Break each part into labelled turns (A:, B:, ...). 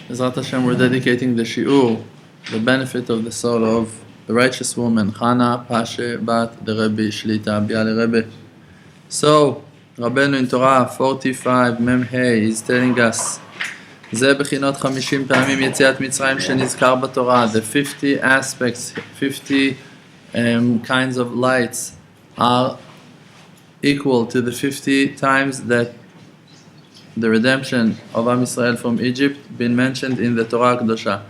A: Bezrat Hashem, we're dedicating the shiur, the benefit of the soul of the righteous woman, Chana Pashe Bat the Rebbe Shlita Biale Rebbe. So, Rabbeinu in Torah 45 Mem Hey is telling us, זה בחינות 50 פעמים יציאת מצרים שנזכר בתורה. The 50 aspects, 50 kinds of lights are equal to the 50 times that the redemption of Am Yisrael from Egypt been mentioned in the Torah Kedosha.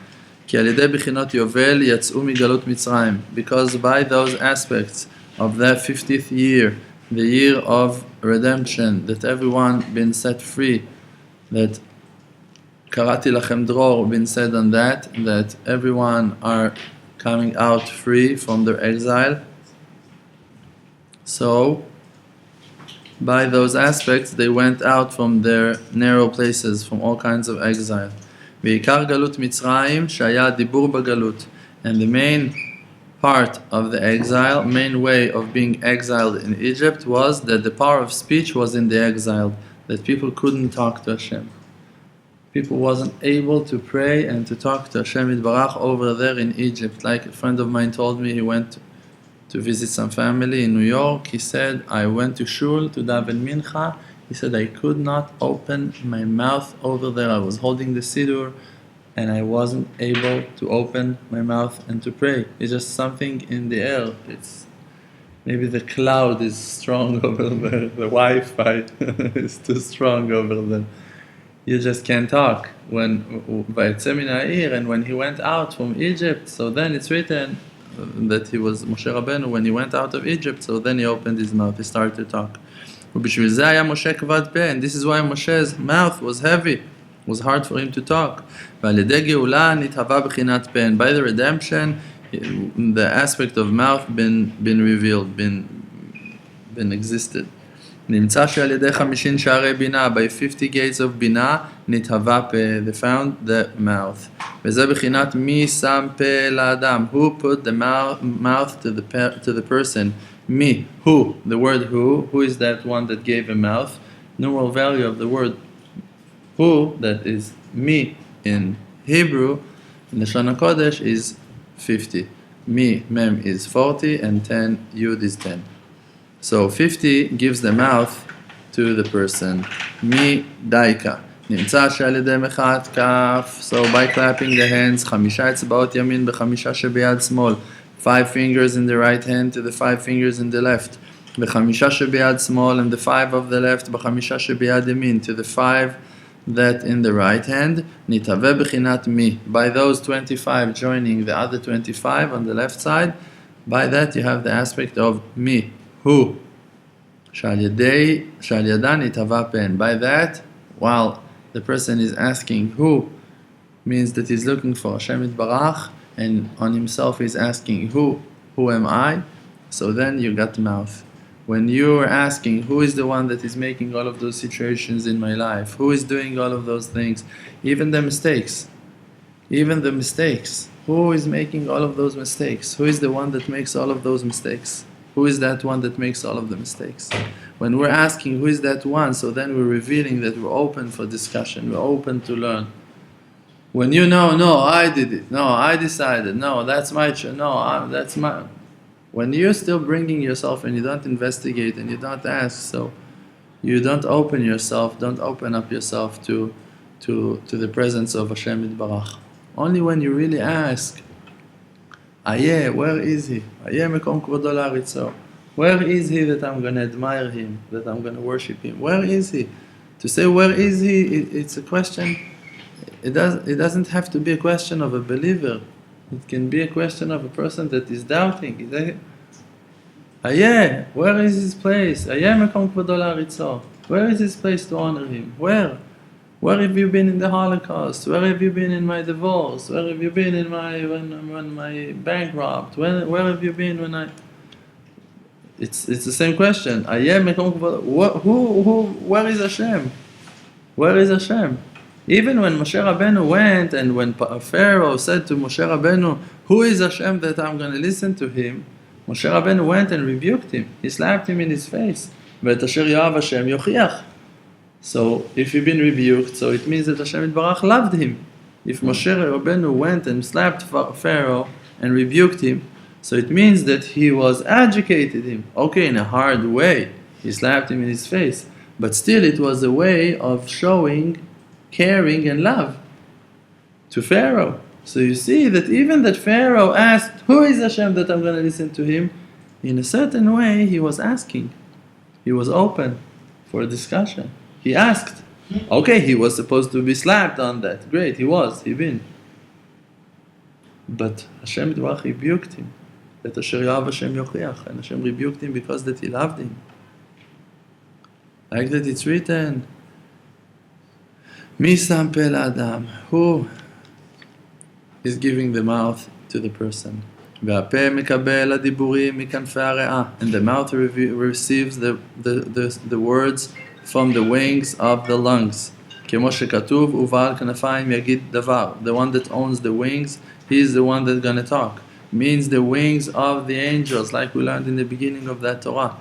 A: כי על ידי בחינות יובל יצאו מגלות מצרים. Because by those aspects of that 50th year, the year of redemption, that everyone been set free, that קראתי לכם דרור been said on that everyone are coming out free from their exile. So, by those aspects, they went out from their narrow places, from all kinds of exile. בעיקר גלות מצרים, שהיה דיבור בגלות. And the main part of the exile, main way of being exiled in Egypt was that the power of speech was in the exile, that people couldn't talk to Hashem. People wasn't able to pray and to talk to Hashem Yitbarach over there in Egypt. Like a friend of mine told me, he went to visit some family in New York. He said, I went to shul to daven mincha. He said, I could not open my mouth over there. I was holding the siddur and I wasn't able to open my mouth and to pray. It's just something in the air. It's maybe the cloud is strong over there. The Wi-Fi is too strong over there. You just can't talk. And when he went out from Egypt, so then it's written that he was Moshe Rabbeinu when he went out of Egypt, so then he opened his mouth, he started to talk. And this is why Moshe's mouth was heavy, it was hard for him to talk. By the redemption, the aspect of mouth been revealed, been existed. נמצא שעל ידי 50 שערי בינה, by 50 gates of בינה, נתהווה פה, they found the mouth. וזה בחינת מי שם פה לאדם, who put the mouth to the person, me, who, the word who is that one that gave a mouth? Numeral value of the word who, that is me in Hebrew, in Lashon HaKodesh is 50. Me, mem is 40, and 10, yud is 10. So 50 gives the mouth to the person. Mi daika. נמצא שעל ידי מחאת כף. So by clapping the hands, 5 אצבעות ימין ב5 שביד שמאל. 5 fingers in the right hand to the 5 fingers in the left. ב5 שביד שמאל and the 5 of the left ב5 שביד ימין to the 5 that in the right hand. נתהווה בחינת מי. By those 25 joining the other 25 on the left side, by that you have the aspect of me. Who? שעל ידה נתהווה פן. By that, while the person is asking who, means that he's looking for Hashem Yitbarach, and on himself he's asking who am I? So then you got the mouth. When you are asking who is the one that is making all of those situations in my life, who is doing all of those things, even the mistakes, who is making all of those mistakes? Who is the one that makes all of those mistakes? Who is that one that makes all of the mistakes? When we're asking who is that one, so then we're revealing that we're open for discussion, we're open to learn. When you know, no, I did it, no, I decided, no, that's my choice, no, that's my... When you're still bringing yourself and you don't investigate and you don't ask, so you don't open yourself, don't open up yourself to the presence of Hashem Yitbarach. Only when you really ask, Ayeh, where is he? Ayeh mekom kvodo la'aritzo. Where is he that I'm going to admire him, that I'm going to worship him? Where is he? To say where is he, it's a question. It doesn't have to be a question of a believer. It can be a question of a person that is doubting. Ayeh, where is his place? Ayeh mekom kvodo la'aritzo. Where is his place to honor him? Where? Where have you been in the Holocaust? Where have you been in my divorce? Where have you been in when my bank robbed? Where have you been when I... It's the same question. Where is Hashem? Where is Hashem? Even when Moshe Rabbeinu went and when Pharaoh said to Moshe Rabbeinu, who is Hashem that I'm going to listen to him? Moshe Rabbeinu went and rebuked him. He slapped him in his face. ואת אשר יאהב Hashem יוכיח. So, if you've been rebuked, so it means that Hashem Yitbarach loved him. If Moshe Rabbeinu went and slapped Pharaoh and rebuked him, so it means that he was educated him. Okay, in a hard way. He slapped him in his face. But still it was a way of showing caring and love to Pharaoh. So you see that even that Pharaoh asked, who is Hashem that I'm going to listen to him? In a certain way, he was asking. He was open for a discussion. He asked. Okay, he was supposed to be slapped on that. Great, he been. But Hashem Yitbarach rebuked him. That Asher Yahav Hashem Yochiach. And Hashem rebuked him because that he loved him. Like that it's written, Mi sam pe l'adam. Who is giving the mouth to the person? והפה מקבל הדיבורים מכנפי הריאה. And the mouth receives the words from the wings of the lungs. כמו שכתוב, ובעל כנפיים יגיד דבר. The one that owns the wings, he is the one that's going to talk. Means the wings of the angels, like we learned in the beginning of that Torah.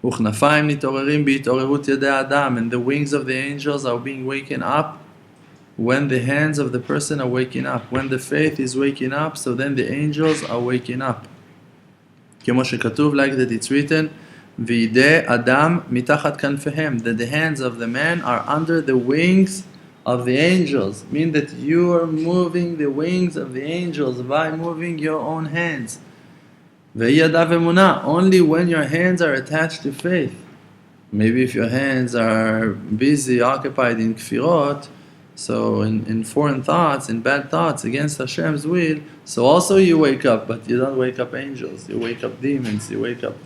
A: וכנפיים נתעוררים בהתעוררות ידי האדם. And the wings of the angels are being waken up when the hands of the person are waking up. When the faith is waking up, so then the angels are waking up. כמו שכתוב, like that it's written, וידי אדם מתחת כנפיהם. That the hands of the man are under the wings of the angels. Mean that you are moving the wings of the angels by moving your own hands. ויהי ידיו אמונה. Only when your hands are attached to faith. Maybe if your hands are busy, occupied in kfirot, so in foreign thoughts, in bad thoughts against Hashem's will, so also you wake up, but you don't wake up angels. You wake up demons, you wake up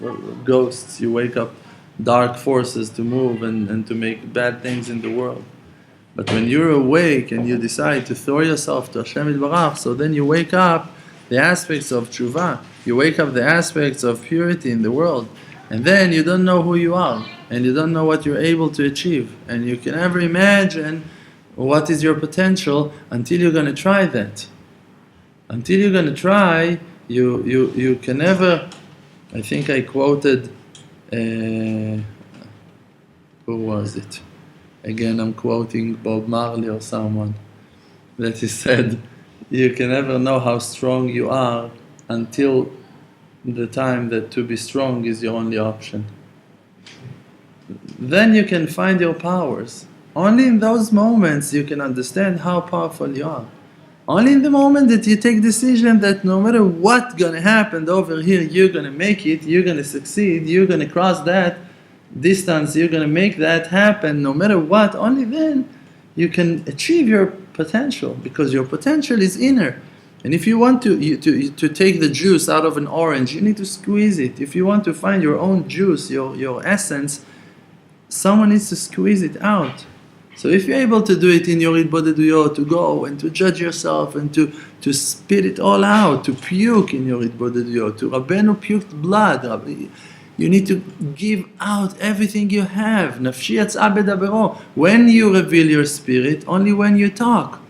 A: ghosts, you wake up dark forces to move and to make bad things in the world. But when you're awake and you decide to throw yourself to Hashem Yitbarach, so then you wake up the aspects of teshuva, you wake up the aspects of purity in the world, and then you don't know who you are, and you don't know what you're able to achieve, and you can never imagine what is your potential until you're going to try that. Until you're going to try, you can never. I think I quoted, who was it? Again, I'm quoting Bob Marley or someone, that he said, you can never know how strong you are until the time that to be strong is your only option. Then you can find your powers. Only in those moments you can understand how powerful you are. Only in the moment that you take decision that no matter what's going to happen over here, you're going to make it, you're going to succeed, you're going to cross that distance, you're going to make that happen no matter what, only then you can achieve your potential, because your potential is inner. And if you want to take the juice out of an orange, you need to squeeze it. If you want to find your own juice, your essence, someone needs to squeeze it out. So if you're able to do it in your Hitbodedut, to go and to judge yourself and to spit it all out, to puke in your Hitbodedut, to Rabbeinu puked blood, you need to give out everything you have. Nafshi yatzah bedabero. When you reveal your spirit, only when you talk.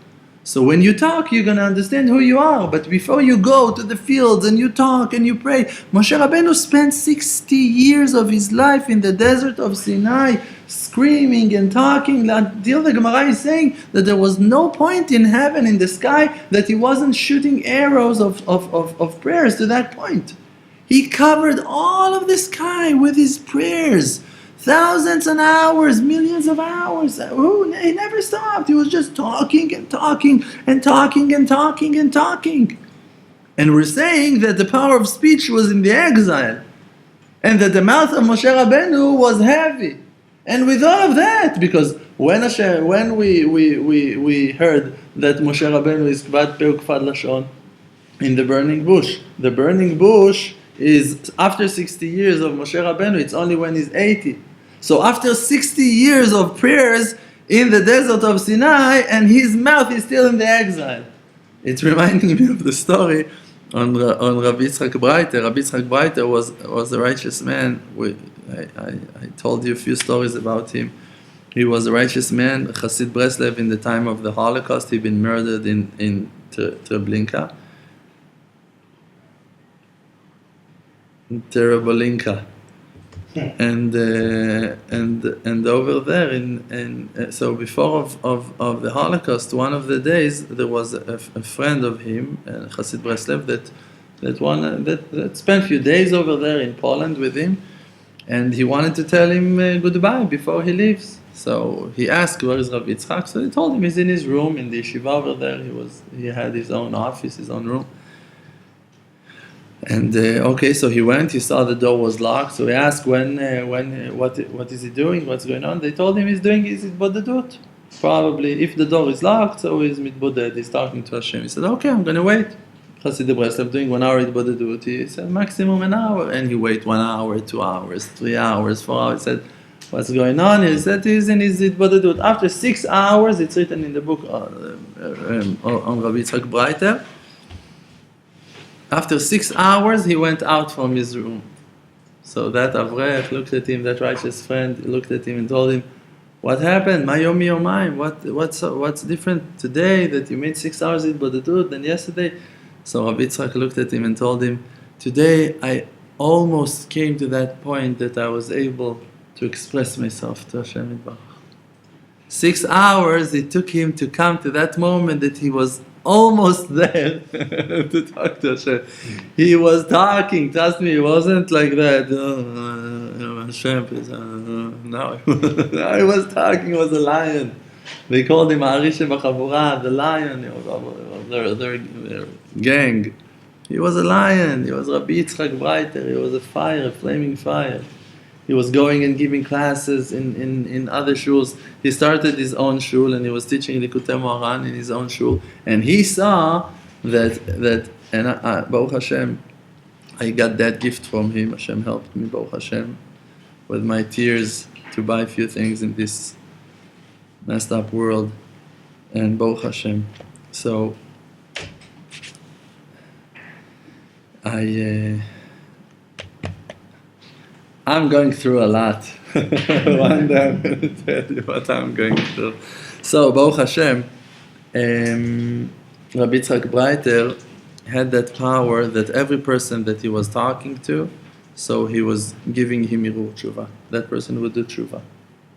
A: So when you talk, you're going to understand who you are. But before you go to the fields and you talk and you pray, Moshe Rabbeinu spent 60 years of his life in the desert of Sinai, screaming and talking, until the Gemara is saying that there was no point in heaven, in the sky, that he wasn't shooting arrows of prayers to that point. He covered all of the sky with his prayers. Thousands and hours, millions of hours. He never stopped. He was just talking and talking and talking and talking and talking. And we're saying that the power of speech was in the exile, and that the mouth of Moshe Rabbeinu was heavy. And with all of that, because when we heard that Moshe Rabbeinu is kvad pe ukvad lashon in the burning bush is after 60 years of Moshe Rabbeinu, it's only when he's 80. So after 60 years of prayers in the desert of Sinai, and his mouth is still in the exile. It's reminding me of the story on Rabbi Yitzchak Breiter. Rabbi Yitzchak Breiter was a righteous man. I told you a few stories about him. He was a righteous man, Chassid Breslev in the time of the Holocaust. He'd been murdered in Treblinka. Terebalinka. and over there so before of the Holocaust, one of the days there was a friend of him, Chassid Breslev, that spent a few days over there in Poland with him, and he wanted to tell him goodbye before he leaves. So he asked, where is Rabbi Yitzchak? So he told him he's in his room in the yeshiva over there. He had his own office, his own room. And okay, so he went. He saw the door was locked. So he asked, what is he doing? What's going on? They told him he's doing his Hitbodedut. Probably, if the door is locked, so he's mitboded. He's talking to Hashem. He said, okay, I'm going to wait. Chassid Breslev doing 1 hour Hitbodedut. He said, maximum an hour. And he wait 1 hour, 2 hours, 3 hours, 4 hours. He said, what's going on? He said he's in his Hitbodedut. After 6 hours, it's written in the book on Rabbi Yitzchak Breiter. After 6 hours, he went out from his room. So that Avrech looked at him, that righteous friend looked at him and told him, what happened? My yomi yomayim. What's different today that you made 6 hours Hitbodedut than yesterday? So Rabbi Yitzchak looked at him and told him, today I almost came to that point that I was able to express myself to Hashem Yitbarach. 6 hours it took him to come to that moment that he was almost there to talk to Hashem. He was talking, trust me, it wasn't like that. Hashem, please. No, he was talking, he was a lion. They called him Arisha B'Chavura, the lion, their gang. He was a lion, he was Rabbi Yitzchak Breiter, he was a fire, a flaming fire. He was going and giving classes in other shuls. He started his own shul and he was teaching Likutei Moharan in his own shul. And he saw that Baruch Hashem, I got that gift from him. Hashem helped me, Baruch Hashem, with my tears to buy a few things in this messed up world. And Baruch Hashem. So, I'm going through a lot. One day I'm going to tell you what I'm going through. So, Baruch Hashem, Rabbi Yitzchak Breiter had that power that every person that he was talking to, so he was giving him irur teshuva. That person would do teshuva.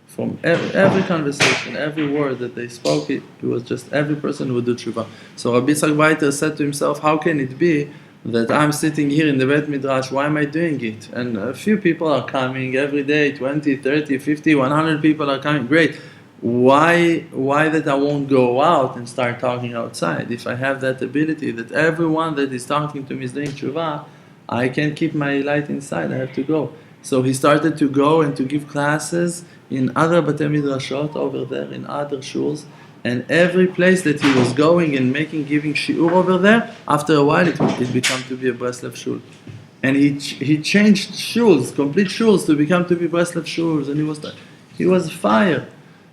A: From every conversation, every word that they spoke, it was just every person would do teshuva. So Rabbi Yitzchak Breiter said to himself, how can it be that I'm sitting here in the Beit Midrash, why am I doing it? And a few people are coming every day, 20, 30, 50, 100 people are coming, great. Why that I won't go out and start talking outside? If I have that ability, that everyone that is talking to me is doing teshuva, I can't keep my light inside, I have to go. So he started to go and to give classes in other Batei Midrashot over there, in other shuls, and every place that he was going and giving shiur over there, after a while it became to be a Breslev shul. And he changed shuls, complete shuls, to be Breslev shuls, and he was fire.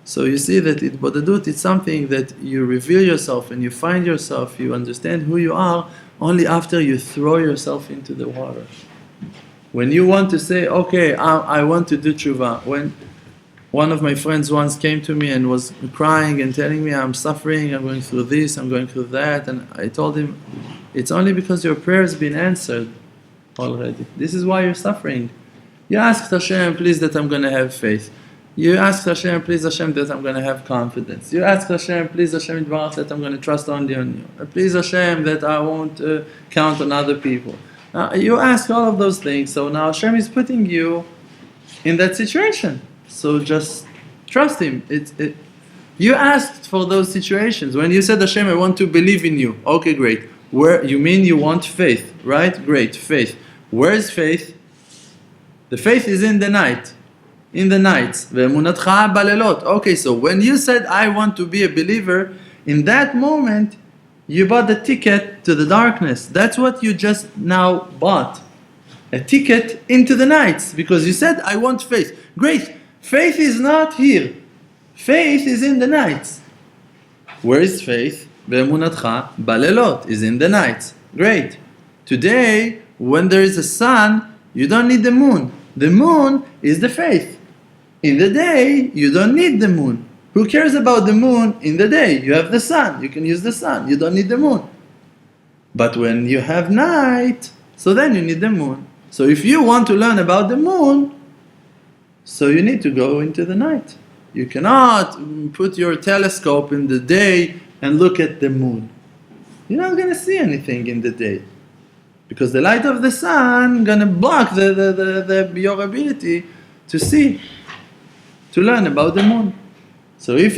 A: So you see that Hitbodedut is something that you reveal yourself and you find yourself, you understand who you are only after you throw yourself into the water. When you want to say, okay, I want to do teshuva, when one of my friends once came to me and was crying and telling me, I'm suffering, I'm going through this, I'm going through that, and I told him, it's only because your prayer has been answered already. This is why you're suffering. You asked Hashem, please, that I'm going to have faith. You asked Hashem, please Hashem, that I'm going to have confidence. You asked Hashem, please Hashem, that I'm going to trust only on you. Please Hashem, that I won't count on other people. Now, you ask all of those things, so now Hashem is putting you in that situation. So just trust Him. You asked for those situations. When you said, Hashem, I want to believe in you. Okay, great. Where you mean you want faith, right? Great, faith. Where is faith? The faith is in the night. In the nights. Ve'emunatcha balelot. Okay, so when you said, I want to be a believer, in that moment, you bought the ticket to the darkness. That's what you just now bought. A ticket into the nights. Because you said, I want faith. Great. Faith is not here. Faith is in the nights. Where is faith? Ve'emunatcha balelot is in the nights. Great. Today, when there is a sun, you don't need the moon. The moon is the faith. In the day, you don't need the moon. Who cares about the moon in the day? You have the sun. You can use the sun. You don't need the moon. But when you have night, so then you need the moon. So if you want to learn about the moon, So you need to go into the night. You cannot put your telescope in the day and look at the moon. You're not going to see anything in the day. Because the light of the sun going to block your ability to see, to learn about the moon. So if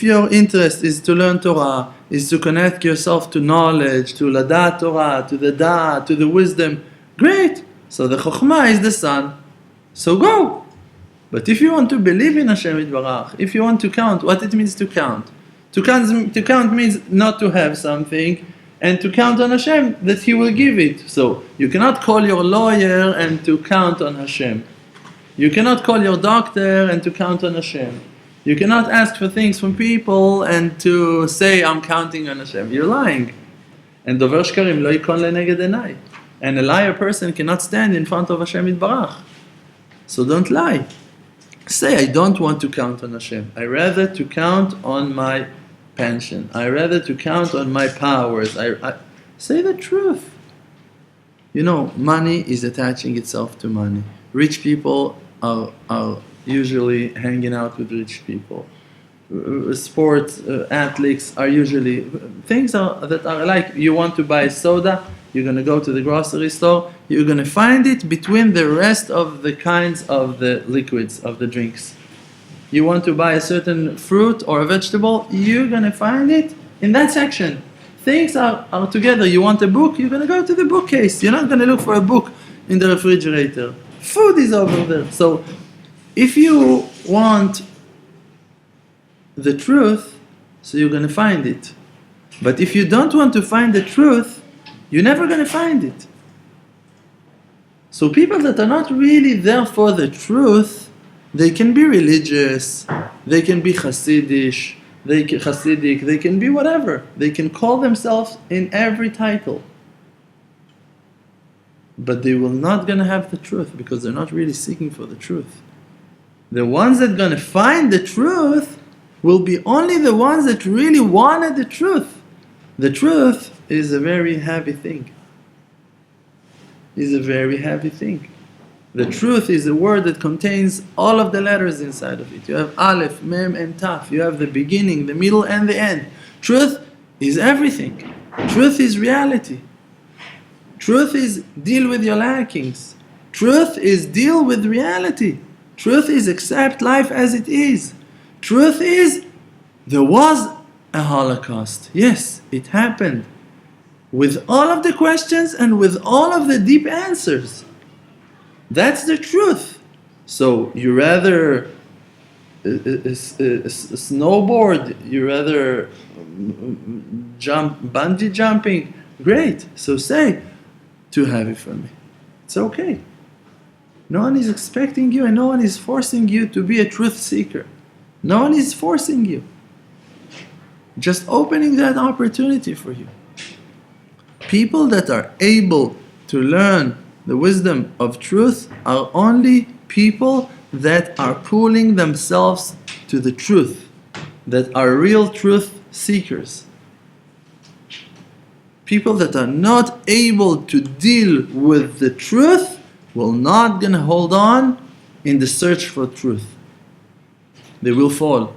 A: your interest is to learn Torah, is to connect yourself to knowledge, to Ladat Torah, to the Da'at, to the wisdom, great. So the Chokhmah is the sun. So go. But if you want to believe in Hashem Yitbarach, if you want to count, what it means to count? To count means not to have something, and to count on Hashem that He will give it. So you cannot call your lawyer and to count on Hashem. You cannot call your doctor and to count on Hashem. You cannot ask for things from people and to say, I'm counting on Hashem. You're lying. And Dover Shkarim lo yikon leneged enai. And a liar person cannot stand in front of Hashem Yitbarach. So don't lie. Say, I don't want to count on Hashem. I rather to count on my pension. I rather to count on my powers. I say the truth. You know, money is attaching itself to money. Rich people are usually hanging out with rich people. Sports athletes are usually things that are like, you want to buy soda, you're going to go to the grocery store, you're going to find it between the rest of the kinds of the liquids, of the drinks. You want to buy a certain fruit or a vegetable, you're going to find it in that section. Things are together. You want a book, you're going to go to the bookcase. You're not going to look for a book in the refrigerator. Food is over there. So if you want the truth, so you're going to find it. But if you don't want to find the truth, you're never going to find it. So people that are not really there for the truth, they can be religious, they can be Hasidic, they can be whatever. They can call themselves in every title. But they will not going to have the truth because they're not really seeking for the truth. The ones that are going to find the truth will be only the ones that really wanted the truth. The truth is a very heavy thing. Is a very heavy thing. The truth is a word that contains all of the letters inside of it. You have Aleph, Mem, and Taf. You have the beginning, the middle, and the end. Truth is everything. Truth is reality. Truth is deal with your lackings. Truth is deal with reality. Truth is accept life as it is. Truth is there was a Holocaust. Yes, it happened. With all of the questions and with all of the deep answers. That's the truth. So you rather snowboard, you rather bungee jumping, great. So say, too heavy for me. It's okay. No one is expecting you and no one is forcing you to be a truth seeker. No one is forcing you. Just opening that opportunity for you. People that are able to learn the wisdom of truth are only people that are pulling themselves to the truth, that are real truth seekers. People that are not able to deal with the truth will not gonna hold on in the search for truth. They will fall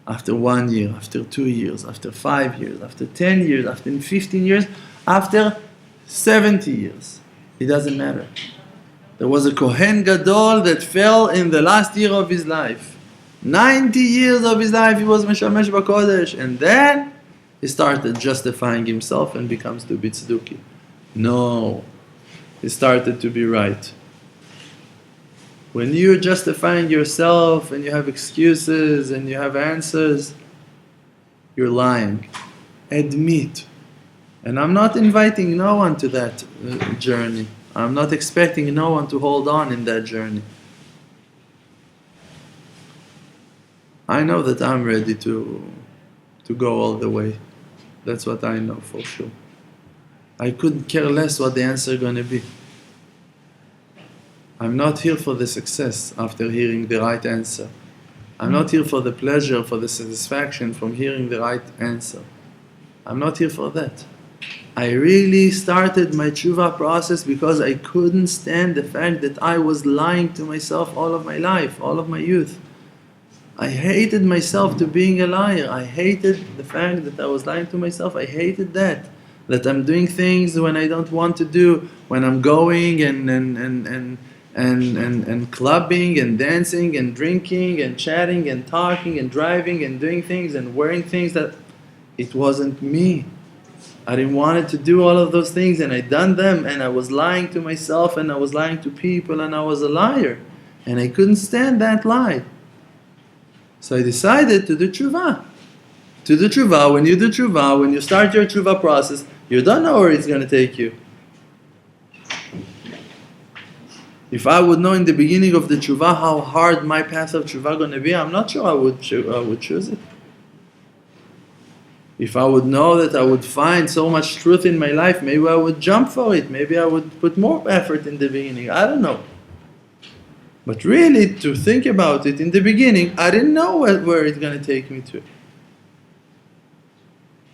A: after 1 year, after 2 years, after 5 years, after 10 years, after 15 years, after 70 years. It doesn't matter. There was a Kohen Gadol that fell in the last year of his life. 90 years of his life he was Meshamesh B'Kodesh, and then he started justifying himself and becomes to be Dookie. No, he started to be right. When you're justifying yourself and you have excuses and you have answers, you're lying. Admit. And I'm not inviting no one to that journey. I'm not expecting no one to hold on in that journey. I know that I'm ready to go all the way. That's what I know for sure. I couldn't care less what the answer is going to be. I'm not here for the success after hearing the right answer. I'm not here for the pleasure, for the satisfaction from hearing the right answer. I'm not here for that. I really started my teshuva process because I couldn't stand the fact that I was lying to myself all of my life, all of my youth. I hated myself to being a liar. I hated the fact that I was lying to myself. I hated that I'm doing things when I don't want to do, when I'm going and clubbing and dancing and drinking and chatting and talking and driving and doing things and wearing things that it wasn't me. I didn't want to do all of those things, and I done them, and I was lying to myself, and I was lying to people, and I was a liar, and I couldn't stand that lie. So I decided to do teshuva. To do teshuva, when you do teshuva, when you start your teshuva process, you don't know where it's going to take you. If I would know in the beginning of the teshuva how hard my path of teshuva going to be, I'm not sure I would choose it. If I would know that I would find so much truth in my life, maybe I would jump for it. Maybe I would put more effort in the beginning. I don't know. But really, to think about it, in the beginning, I didn't know where it's going to take me to.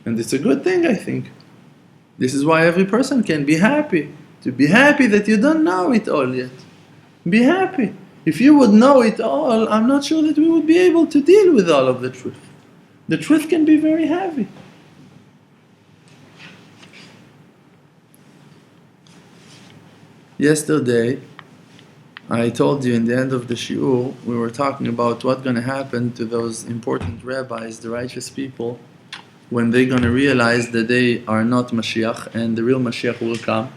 A: And it's a good thing, I think. This is why every person can be happy. To be happy that you don't know it all yet. Be happy. If you would know it all, I'm not sure that we would be able to deal with all of the truth. The truth can be very heavy. Yesterday, I told you in the end of the shiur, we were talking about what's going to happen to those important rabbis, the righteous people, when they're going to realize that they are not Mashiach and the real Mashiach will come.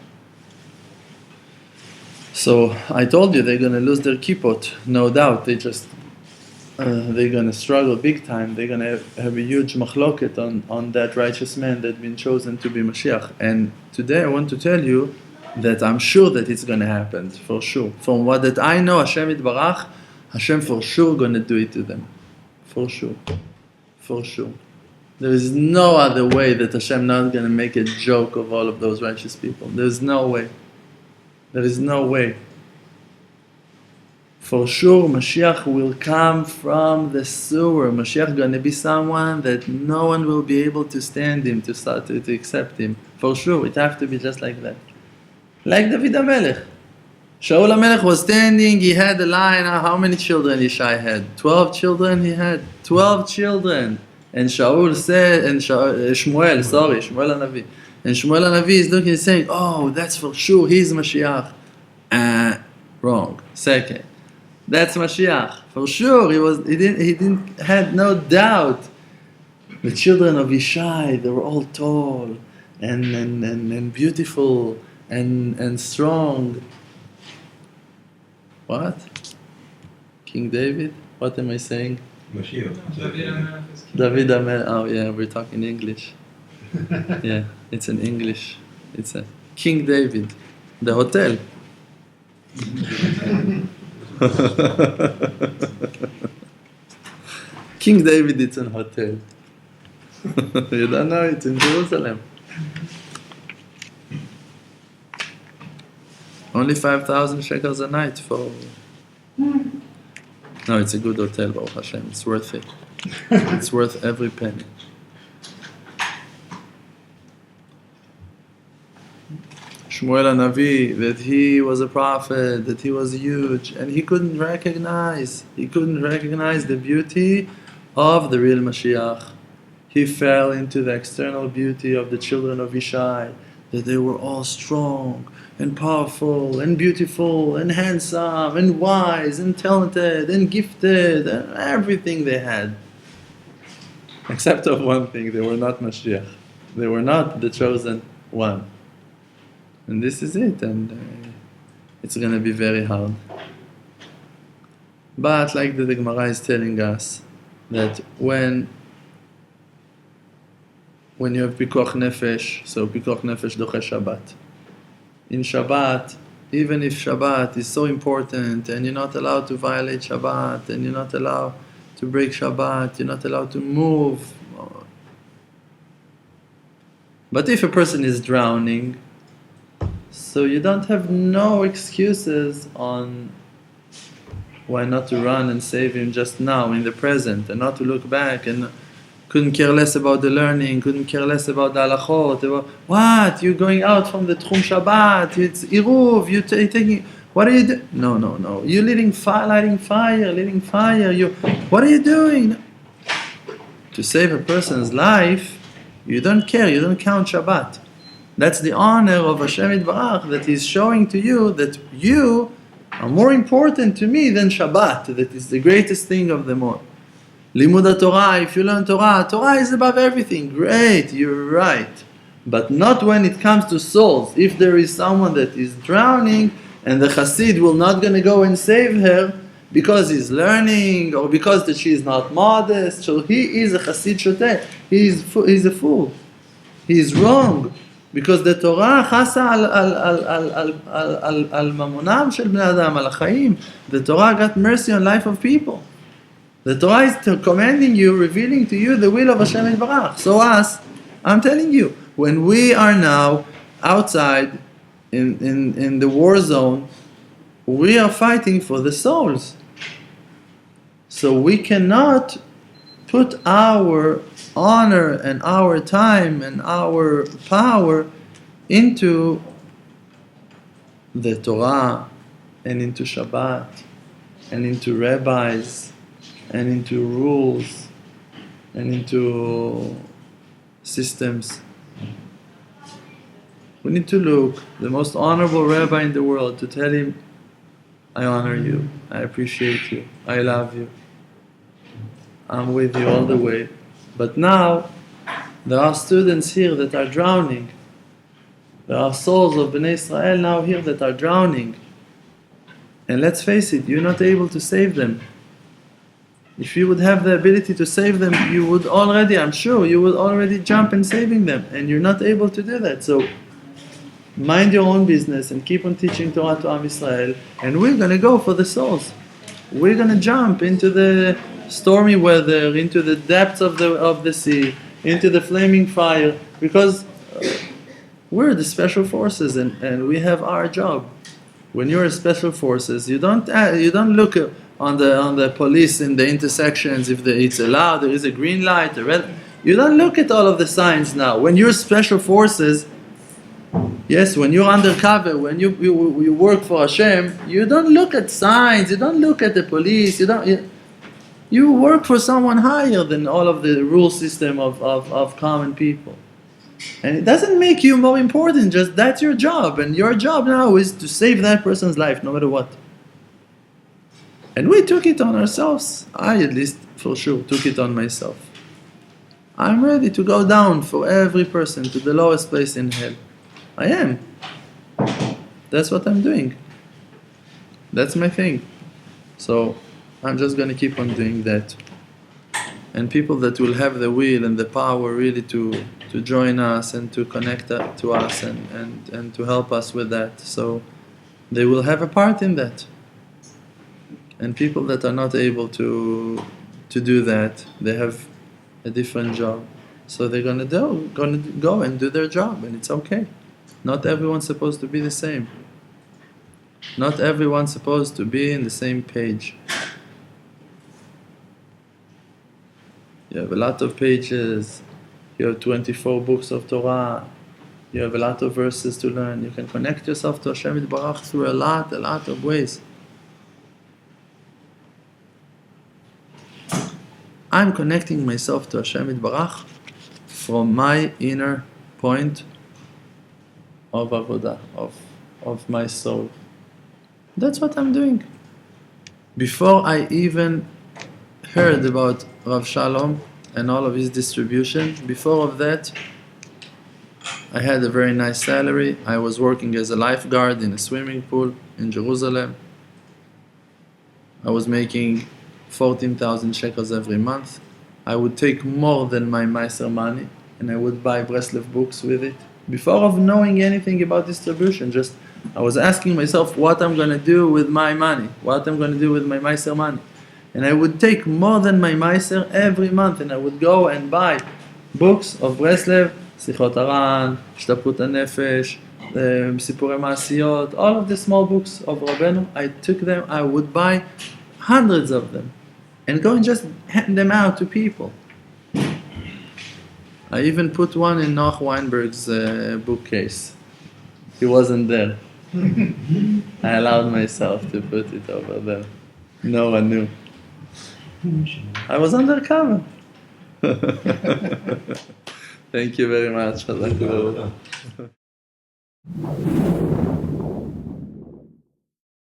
A: So I told you they're going to lose their kippot, no doubt. They're going to struggle big time. They're going to have a huge machloket on that righteous man that's been chosen to be Mashiach. And today I want to tell you that I'm sure that it's going to happen, for sure. From what that I know, Hashem Yitbarach, Hashem for sure going to do it to them. For sure. For sure. There is no other way that Hashem not going to make a joke of all of those righteous people. There's no way. There is no way. For sure, Mashiach will come from the sewer. Mashiach is going to be someone that no one will be able to stand him, to accept him. For sure, it has to be just like that. Like David HaMelech. Shaul HaMelech was standing, he had a line, how many children Yishai had? 12 children he had? 12 children. And Shaul said, and Shmuel HaNavi. And Shmuel HaNavi is looking and saying, oh, that's for sure, he's Mashiach. Wrong. Second. That's Mashiach. For sure, he had no doubt. The children of Yishai, they were all tall and beautiful and strong. What? King David? What am I saying?
B: Mashiach.
A: David HaMelech. Oh yeah, we're talking English. Yeah, it's in English. It's a King David. The hotel. King David, it's an hotel. You don't know, it's in Jerusalem. Only 5,000 shekels a night for... No, it's a good hotel, Baruch Hashem. It's worth it. It's worth every penny. Shmuel HaNavi, that he was a prophet, that he was huge, and he couldn't recognize the beauty of the real Mashiach. He fell into the external beauty of the children of Yishai, that they were all strong and powerful and beautiful and handsome and wise and talented and gifted and everything they had. Except of one thing, they were not Mashiach. They were not the chosen one. And this is it, and it's going to be very hard. But like the Gemara is telling us, that when you have Pikuach Nefesh, so Pikuach Nefesh doche Shabbat. In Shabbat, even if Shabbat is so important, and you're not allowed to violate Shabbat, and you're not allowed to break Shabbat, you're not allowed to move. But if a person is drowning, so you don't have no excuses on why not to run and save him just now in the present and not to look back. And couldn't care less about the learning, couldn't care less about the halachot. About, what? You're going out from the Tchum Shabbat, it's Iruv, you're taking, what are you doing? No. You're lighting fire. What are you doing? To save a person's life, you don't care, you don't count Shabbat. That's the honor of Hashem Yitbarach, that He's showing to you that you are more important to me than Shabbat, that is the greatest thing of them all. Limud Torah, if you learn Torah, Torah is above everything. Great, you're right. But not when it comes to souls. If there is someone that is drowning and the Chassid will not going to go and save her because he's learning or because that she is not modest, so he is a Chassid Shoteh. He's a fool. He is wrong. Because the Torah chasa al mamonam shel bnei adam, al chaim. The Torah got mercy on life of people. The Torah is commanding you, revealing to you the will of Hashem Yitbarach. So I'm telling you, when we are now outside in the war zone, we are fighting for the souls. So we cannot put our honor and our time and our power into the Torah and into Shabbat and into rabbis and into rules and into systems. We need to look the most honorable rabbi in the world to tell him, I honor you, I appreciate you, I love you, I'm with you all the way. But now, there are students here that are drowning. There are souls of Bnei Israel now here that are drowning. And let's face it, you're not able to save them. If you would have the ability to save them, you would already, I'm sure, you would already jump in saving them. And you're not able to do that. So, mind your own business and keep on teaching Torah to Am Yisrael. And we're going to go for the souls. We're going to jump into the stormy weather, into the depths of the sea, into the flaming fire, because we're the special forces and we have our job. When you're a special forces, you don't look on the police in the intersections if it's allowed, there is a green light, a red. You don't look at all of the signs now. When you're special forces, yes, when you're undercover, when you work for Hashem, you don't look at signs, you don't look at the police, you work for someone higher than all of the rule system of common people. And it doesn't make you more important, just that's your job. And your job now is to save that person's life, no matter what. And we took it on ourselves. I, at least, for sure, took it on myself. I'm ready to go down for every person to the lowest place in hell. I am. That's what I'm doing. That's my thing. So, I'm just going to keep on doing that. And people that will have the will and the power really to join us and to connect to us and to help us with that. So they will have a part in that. And people that are not able to do that, they have a different job. So they're going to go and do their job, and it's okay. Not everyone's supposed to be the same. Not everyone's supposed to be in the same page. You have a lot of pages, you have 24 books of Torah, you have a lot of verses to learn. You can connect yourself to Hashem Yitbarach through a lot of ways. I'm connecting myself to Hashem Yitbarach from my inner point of avodah, of my soul. That's what I'm doing. Before I even heard about Rav Shalom and all of his distribution, before of that, I had a very nice salary. I was working as a lifeguard in a swimming pool in Jerusalem. I was making 14,000 shekels every month. I would take more than my Meiser money and I would buy Breslev books with it. Before of knowing anything about distribution, just I was asking myself what I'm going to do with my money, what I'm going to do with my Meiser money. And I would take more than my Meiser every month and I would go and buy books of Breslev, Sichot Aran, Shtaput HaNefesh, Sipurei Ma'asiyot, all of the small books of Rabbeinu. I took them, I would buy hundreds of them and go and just hand them out to people. I even put one in Noach Weinberg's bookcase. He wasn't there. I allowed myself to put it over there. No one knew. I was undercover. Thank you very much.